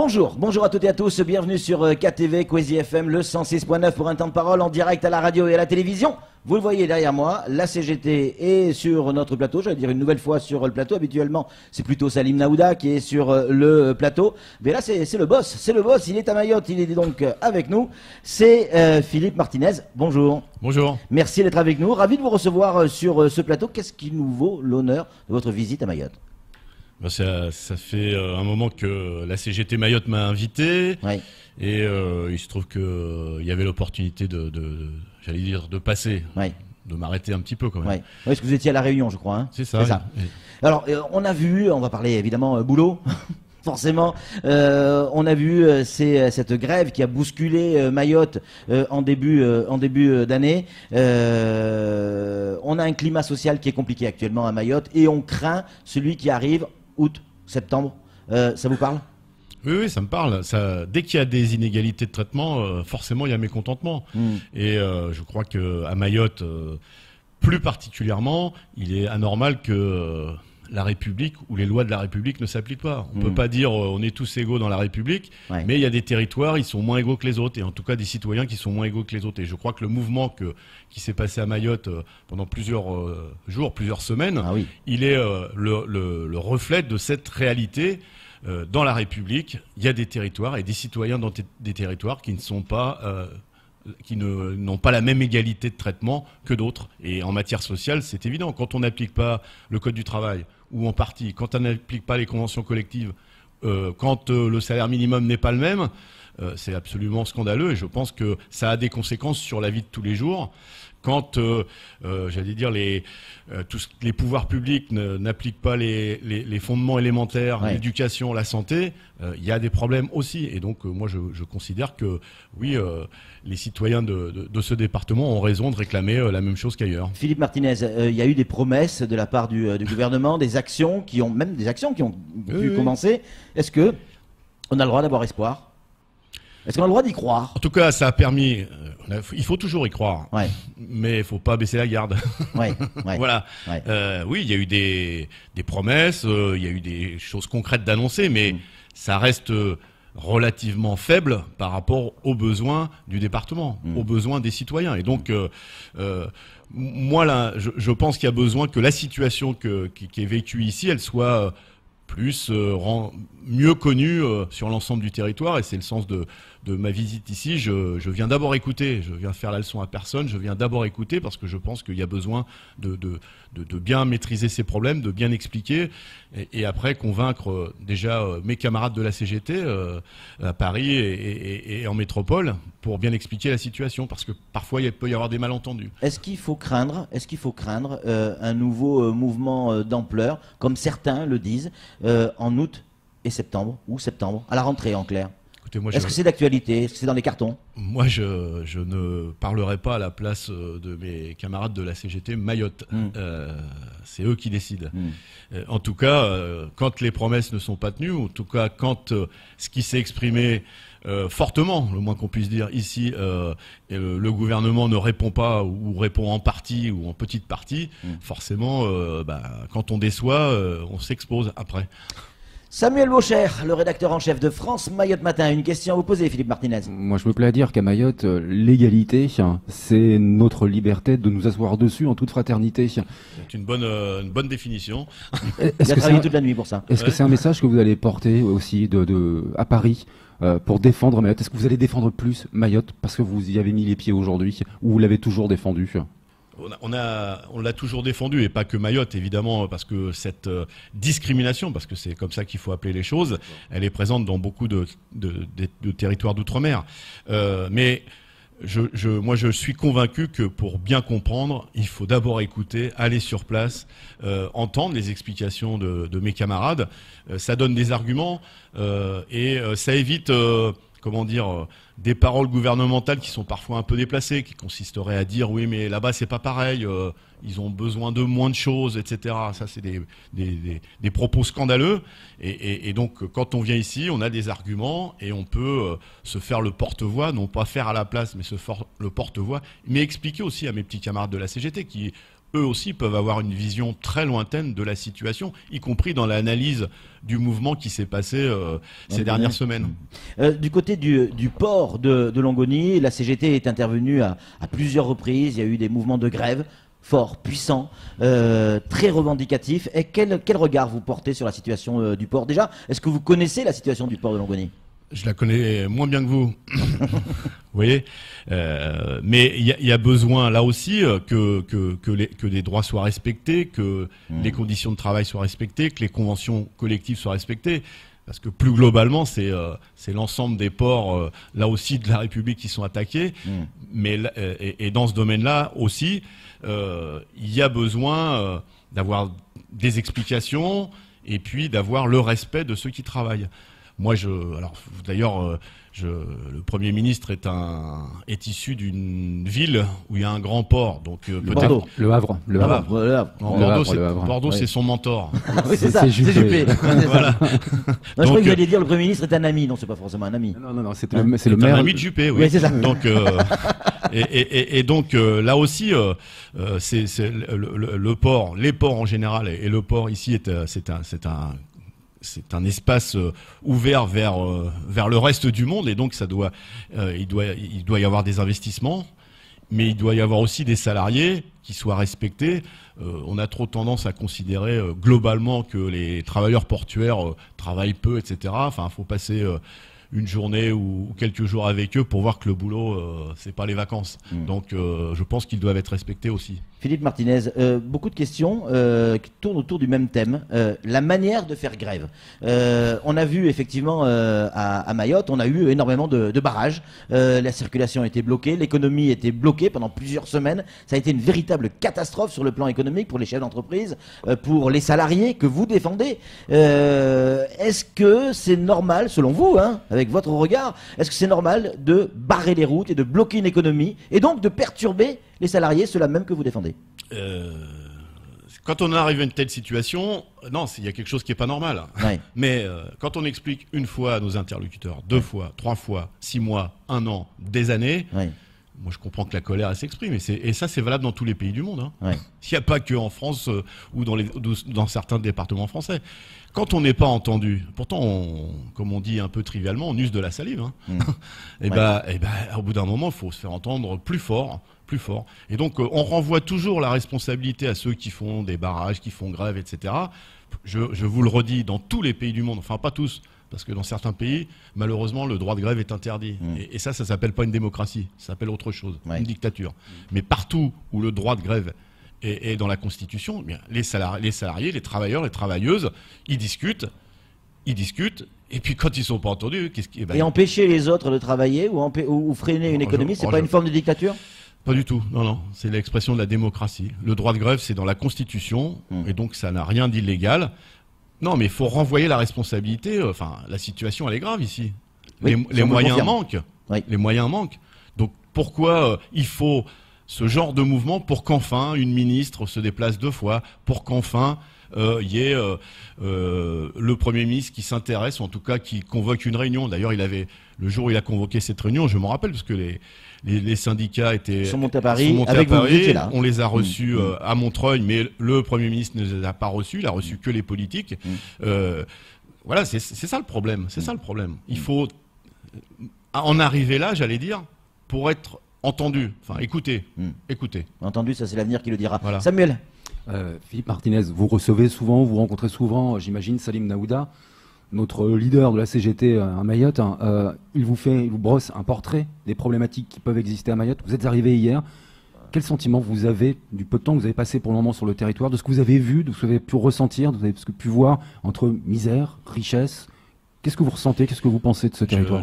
Bonjour, bonjour à toutes et à tous, bienvenue sur KTV, Kwezi FM, le 106.9 pour un temps de parole en direct à la radio et à la télévision. Vous le voyez derrière moi, la CGT est sur notre plateau, j'allais dire une nouvelle fois sur le plateau. Habituellement, c'est plutôt Salim Naouda qui est sur le plateau. Mais là, c'est le boss, il est à Mayotte, il est donc avec nous. C'est Philippe Martinez, bonjour. Bonjour. Merci d'être avec nous, ravi de vous recevoir sur ce plateau. Qu'est-ce qui nous vaut l'honneur de votre visite à Mayotte ? Ça fait un moment que la CGT Mayotte m'a invité, Oui. Et il se trouve qu'il y avait l'opportunité j'allais dire, de passer, Oui. de m'arrêter un petit peu quand même. Oui, parce que vous étiez à La Réunion, je crois. Hein. C'est ça. Oui. Alors, on a vu, on va parler évidemment boulot. Forcément, on a vu cette grève qui a bousculé Mayotte en début d'année. On a un climat social qui est compliqué actuellement à Mayotte et on craint celui qui arrive août, septembre. Ça vous parle ? Oui, ça me parle. Dès qu'il y a des inégalités de traitement, forcément il y a mécontentement. Et je crois qu'à Mayotte, plus particulièrement, il est anormal que la République ou les lois de la République ne s'appliquent pas. On ne peut pas dire on est tous égaux dans la République, mais il y a des territoires, ils sont moins égaux que les autres, et en tout cas des citoyens qui sont moins égaux que les autres. Et je crois que le mouvement qui s'est passé à Mayotte pendant plusieurs jours, plusieurs semaines, il est le reflet de cette réalité. Dans la République, il y a des territoires et des citoyens dans des territoires qui ne sont pas... qui n'ont pas la même égalité de traitement que d'autres. Et en matière sociale, c'est évident. Quand on n'applique pas le Code du travail, ou en partie, quand on n'applique pas les conventions collectives, quand le salaire minimum n'est pas le même, c'est absolument scandaleux. Et je pense que ça a des conséquences sur la vie de tous les jours. Quand, j'allais dire, tous les pouvoirs publics n'appliquent pas les fondements élémentaires, l'éducation, la santé, il y a des problèmes aussi. Et donc, moi, je considère que, oui, les citoyens de ce département ont raison de réclamer la même chose qu'ailleurs. Philippe Martinez, il y a eu des promesses de la part du gouvernement, des actions qui ont pu commencer. Est-ce que on a le droit d'avoir espoir ? Est-ce qu'on a le droit d'y croire ? En tout cas, ça a permis... il faut toujours y croire, mais il faut pas baisser la garde. Voilà. Oui, il y a eu des promesses, il y a eu des choses concrètes d'annoncer, mais ça reste relativement faible par rapport aux besoins du département, aux besoins des citoyens. Et donc, moi, là, je pense qu'il y a besoin que la situation qui est vécue ici, elle soit... mieux connue sur l'ensemble du territoire, et c'est le sens de ma visite ici. Je viens d'abord écouter, je viens faire la leçon à personne, je viens d'abord écouter parce que je pense qu'il y a besoin de bien maîtriser ces problèmes, de bien expliquer, et après convaincre déjà mes camarades de la CGT à Paris et en métropole pour bien expliquer la situation, parce que parfois il peut y avoir des malentendus. Est-ce qu'il faut craindre un nouveau mouvement d'ampleur, comme certains le disent, en août et septembre, ou septembre, à la rentrée en clair ? Est-ce que c'est d'actualité ? Est-ce que c'est dans les cartons ? Moi, je ne parlerai pas à la place de mes camarades de la CGT Mayotte. C'est eux qui décident. En tout cas, quand les promesses ne sont pas tenues, ou en tout cas quand ce qui s'est exprimé fortement, le moins qu'on puisse dire ici, et le gouvernement ne répond pas, ou répond en partie ou en petite partie, forcément, quand on déçoit, on s'expose après. Samuel Baucher, le rédacteur en chef de France Mayotte Matin. Une question à vous poser, Philippe Martinez. Moi, je me plais à dire qu'à Mayotte, l'égalité, c'est notre liberté de nous asseoir dessus en toute fraternité. C'est une bonne définition. Il a travaillé toute la nuit pour ça. Est-ce que c'est un message que vous allez porter aussi à Paris pour défendre Mayotte ? Est-ce que vous allez défendre plus Mayotte parce que vous y avez mis les pieds aujourd'hui, ou vous l'avez toujours défendu ? On l'a toujours défendu, et pas que Mayotte, évidemment, parce que cette discrimination, parce que c'est comme ça qu'il faut appeler les choses, elle est présente dans beaucoup de territoires d'outre-mer. Mais moi, je suis convaincu que pour bien comprendre, il faut d'abord écouter, aller sur place, entendre les explications de mes camarades. Ça donne des arguments et ça évite... des paroles gouvernementales qui sont parfois un peu déplacées, qui consisteraient à dire oui mais là-bas c'est pas pareil, ils ont besoin de moins de choses, etc. Ça c'est des propos scandaleux, et donc quand on vient ici on a des arguments et on peut se faire le porte-voix, non pas faire à la place mais se faire le porte-voix, mais expliquer aussi à mes petits camarades de la CGT qui eux aussi peuvent avoir une vision très lointaine de la situation, y compris dans l'analyse du mouvement qui s'est passé ces dernières semaines. Du côté du port de Longoni, la CGT est intervenue à plusieurs reprises. Il y a eu des mouvements de grève forts, puissants, très revendicatifs. Et quel regard vous portez sur la situation du port? Déjà, est-ce que vous connaissez la situation du port de Longoni? Je la connais moins bien que vous. Vous voyez, mais il y a besoin là aussi que les droits soient respectés, que les conditions de travail soient respectées, que les conventions collectives soient respectées. Parce que plus globalement, c'est l'ensemble des ports, là aussi, de la République qui sont attaqués. Mais et dans ce domaine-là aussi, il y a besoin d'avoir des explications et puis d'avoir le respect de ceux qui travaillent. Moi, d'ailleurs, le Premier ministre est issu d'une ville où il y a un grand port, donc peut-être Le Havre. Bordeaux, c'est son mentor. Oui, c'est ça, c'est Juppé. Voilà. Non, je croyais que vous alliez dire le Premier ministre est un ami. Non, c'est pas forcément un ami. Non, c'est le maire. Un ami de Juppé, oui. Oui, c'est ça. Donc, donc là aussi, c'est le port, les ports en général, et le port ici c'est un espace ouvert vers le reste du monde, et donc il doit y avoir des investissements, mais il doit y avoir aussi des salariés qui soient respectés. On a trop tendance à considérer globalement que les travailleurs portuaires travaillent peu, etc. Enfin, il faut passer une journée ou quelques jours avec eux pour voir que le boulot, c'est pas les vacances. Donc, je pense qu'ils doivent être respectés aussi. Philippe Martinez, beaucoup de questions qui tournent autour du même thème, la manière de faire grève. On a vu effectivement à Mayotte, on a eu énormément de barrages. La circulation était bloquée, l'économie était bloquée pendant plusieurs semaines. Ça a été une véritable catastrophe sur le plan économique pour les chefs d'entreprise, pour les salariés que vous défendez. Est-ce que c'est normal, selon vous, avec votre regard, est-ce que c'est normal de barrer les routes et de bloquer une économie et donc de perturber les salariés, ceux-là même que vous défendez? Quand on arrive à une telle situation, non, il y a quelque chose qui n'est pas normal. Ouais. Mais quand on explique une fois à nos interlocuteurs, 2 fois, 3 fois, 6 mois, 1 an, des années, moi je comprends que la colère elle s'exprime. Et ça c'est valable dans tous les pays du monde. Il n'y a pas que en France ou dans certains départements français. Quand on n'est pas entendu, pourtant, comme on dit un peu trivialement, on use de la salive. Et au bout d'un moment, il faut se faire entendre plus fort. Et donc, on renvoie toujours la responsabilité à ceux qui font des barrages, qui font grève, etc. Je vous le redis, dans tous les pays du monde, enfin pas tous, parce que dans certains pays, malheureusement, le droit de grève est interdit. Et ça s'appelle pas une démocratie, ça s'appelle autre chose, une dictature. Mais partout où le droit de grève est dans la Constitution, eh bien, les salariés, les travailleurs, les travailleuses, ils discutent, et puis quand ils sont pas entendus, et empêcher les autres de travailler ou freiner une économie, c'est pas une forme de dictature? Pas du tout, non, c'est l'expression de la démocratie. Le droit de grève, c'est dans la Constitution, et donc ça n'a rien d'illégal. Non, mais il faut renvoyer la responsabilité, la situation, elle est grave ici. Les moyens manquent. Les moyens manquent. Donc pourquoi il faut ce genre de mouvement pour qu'enfin une ministre se déplace 2 fois, pour qu'enfin il y ait le Premier ministre qui s'intéresse, ou en tout cas qui convoque une réunion. D'ailleurs, le jour où il a convoqué cette réunion, je m'en rappelle, parce que les syndicats sont montés à Paris, on les a reçus à Montreuil, mais le Premier ministre ne les a pas reçus, il a reçu que les politiques. Voilà, c'est ça le problème. C'est ça le problème. Il faut en arriver là, j'allais dire, pour être entendu. Enfin, écoutez. Entendu, ça c'est l'avenir qui le dira. Voilà. Samuel. Philippe Martinez, vous recevez souvent, vous rencontrez souvent, j'imagine, Salim Naouda, notre leader de la CGT à Mayotte. Il vous brosse un portrait des problématiques qui peuvent exister à Mayotte. Vous êtes arrivé hier. Quel sentiment vous avez du peu de temps que vous avez passé pour le moment sur le territoire, de ce que vous avez vu, de ce que vous avez pu ressentir, de ce que vous avez pu voir entre misère, richesse? Qu'est-ce que vous ressentez? Qu'est-ce que vous pensez de ce territoire?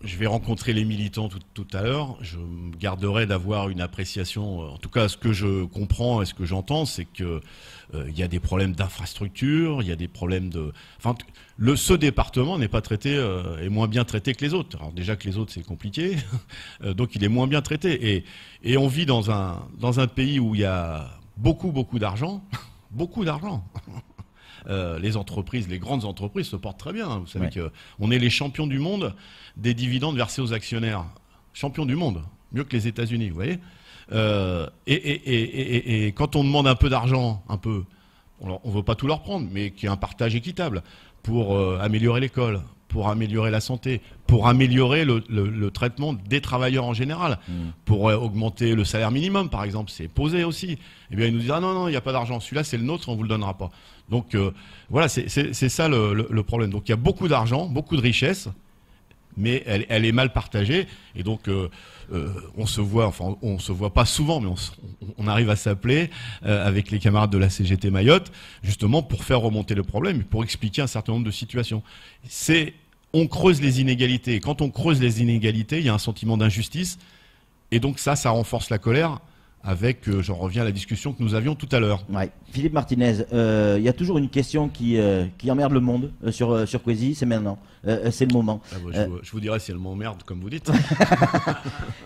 Je vais rencontrer les militants tout à l'heure. Je me garderai d'avoir une appréciation. En tout cas, ce que je comprends et ce que j'entends, c'est que il y a des problèmes d'infrastructure, il y a des problèmes de. Enfin, ce département n'est pas traité, est moins bien traité que les autres. Alors déjà que les autres c'est compliqué, donc il est moins bien traité. Et on vit dans un pays où il y a beaucoup d'argent, beaucoup d'argent. Les entreprises, les grandes entreprises se portent très bien. Vous savez qu'on est les champions du monde des dividendes versés aux actionnaires. Champions du monde, mieux que les États-Unis, vous voyez. Et quand on demande un peu d'argent, on veut pas tout leur prendre, mais qu'il y ait un partage équitable pour améliorer l'école, pour améliorer la santé, pour améliorer le traitement des travailleurs en général, pour augmenter le salaire minimum, par exemple, c'est posé aussi. Eh bien, ils nous disent, ah non, il n'y a pas d'argent, celui-là c'est le nôtre, on vous le donnera pas. Donc voilà, c'est ça le problème. Donc il y a beaucoup d'argent, beaucoup de richesse, mais elle est mal partagée, et donc on se voit pas souvent, mais on arrive à s'appeler avec les camarades de la CGT Mayotte, justement pour faire remonter le problème, et pour expliquer un certain nombre de situations. On creuse les inégalités, et quand on creuse les inégalités, il y a un sentiment d'injustice, et donc ça renforce la colère. Avec, j'en reviens à la discussion que nous avions tout à l'heure. Ouais. Philippe Martinez, il y a toujours une question qui emmerde le monde sur Coezy, c'est maintenant, c'est le moment. Ah bah, je vous dirai si elle m'emmerde, comme vous dites.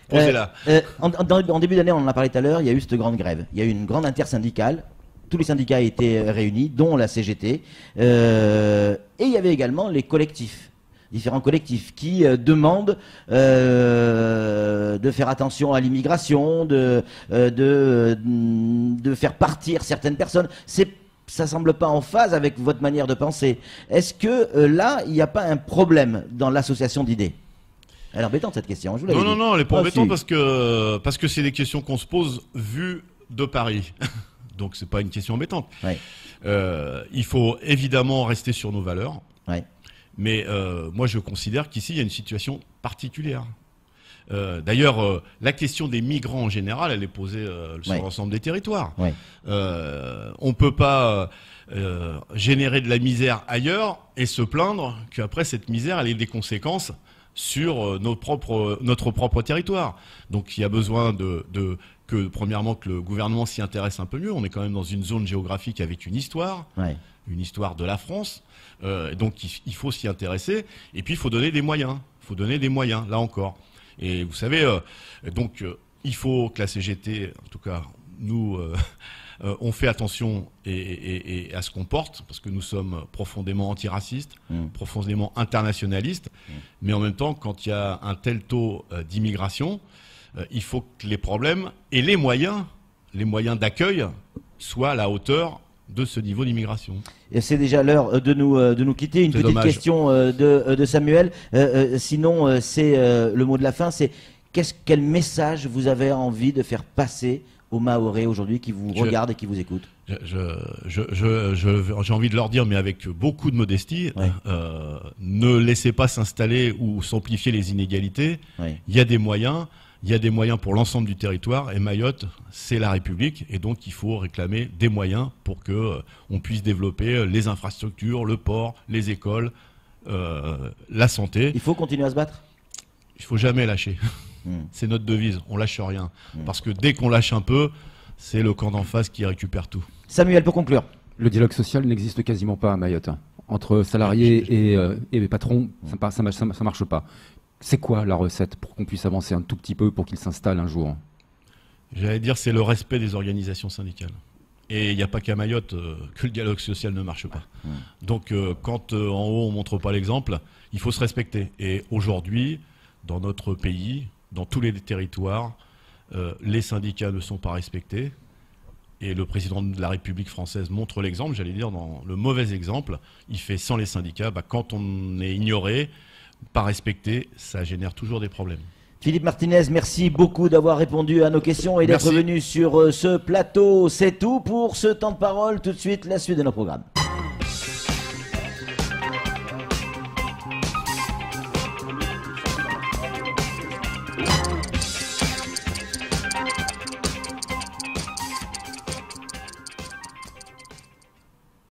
Posez-la. En début d'année, on en a parlé tout à l'heure, il y a eu cette grande grève. Il y a eu une grande intersyndicale. Tous les syndicats étaient réunis, dont la CGT. Et il y avait également les collectifs. Différents collectifs qui demandent de faire attention à l'immigration, de faire partir certaines personnes. Ça semble pas en phase avec votre manière de penser. Est-ce que là, il n'y a pas un problème dans l'association d'idées? Elle est embêtante cette question. Je vous l'avais dit. Non, elle n'est pas embêtante parce que c'est des questions qu'on se pose vu de Paris. Donc c'est pas une question embêtante. Ouais. Il faut évidemment rester sur nos valeurs. Ouais. Mais moi, je considère qu'ici, il y a une situation particulière. D'ailleurs, la question des migrants en général, elle est posée sur l'ensemble des territoires. Ouais. On ne peut pas générer de la misère ailleurs et se plaindre qu'après, cette misère, elle ait des conséquences sur notre propre territoire. Donc, il y a besoin premièrement, que le gouvernement s'y intéresse un peu mieux. On est quand même dans une zone géographique avec une histoire de la France. Donc il faut s'y intéresser, et puis il faut donner des moyens. Là encore. Et vous savez, il faut que la CGT, en tout cas nous, on fait attention et à ce qu'on porte, parce que nous sommes profondément antiracistes, profondément internationalistes, mais en même temps, quand il y a un tel taux d'immigration, il faut que les problèmes et les moyens d'accueil soient à la hauteur de ce niveau d'immigration. Et c'est déjà l'heure de nous quitter. Une petite question de Samuel. Sinon, c'est le mot de la fin. C'est quel message vous avez envie de faire passer aux Mahorais aujourd'hui qui vous regardent et qui vous écoutent? J'ai envie de leur dire, mais avec beaucoup de modestie, ne laissez pas s'installer ou s'amplifier les inégalités. Il y a des moyens. Il y a des moyens pour l'ensemble du territoire, et Mayotte, c'est la République, et donc il faut réclamer des moyens pour que on puisse développer les infrastructures, le port, les écoles, la santé. Il faut continuer à se battre? Il faut jamais lâcher. C'est notre devise, on lâche rien. Parce que dès qu'on lâche un peu, c'est le camp d'en face qui récupère tout. Samuel, pour conclure. Le dialogue social n'existe quasiment pas à Mayotte. Entre salariés et patrons, ça marche pas. C'est quoi la recette pour qu'on puisse avancer un tout petit peu pour qu'il s'installe un jour? J'allais dire, c'est le respect des organisations syndicales. Et il n'y a pas qu'à Mayotte que le dialogue social ne marche pas. Donc quand en haut on montre pas l'exemple, il faut se respecter. Et aujourd'hui, dans notre pays, dans tous les territoires, les syndicats ne sont pas respectés. Et le président de la République française montre l'exemple, j'allais dire, dans le mauvais exemple. Il fait sans les syndicats. Quand on est ignoré, pas respecté, ça génère toujours des problèmes. Philippe Martinez, merci beaucoup d'avoir répondu à nos questions et d'être venu sur ce plateau. C'est tout pour ce temps de parole. Tout de suite, la suite de nos programmes.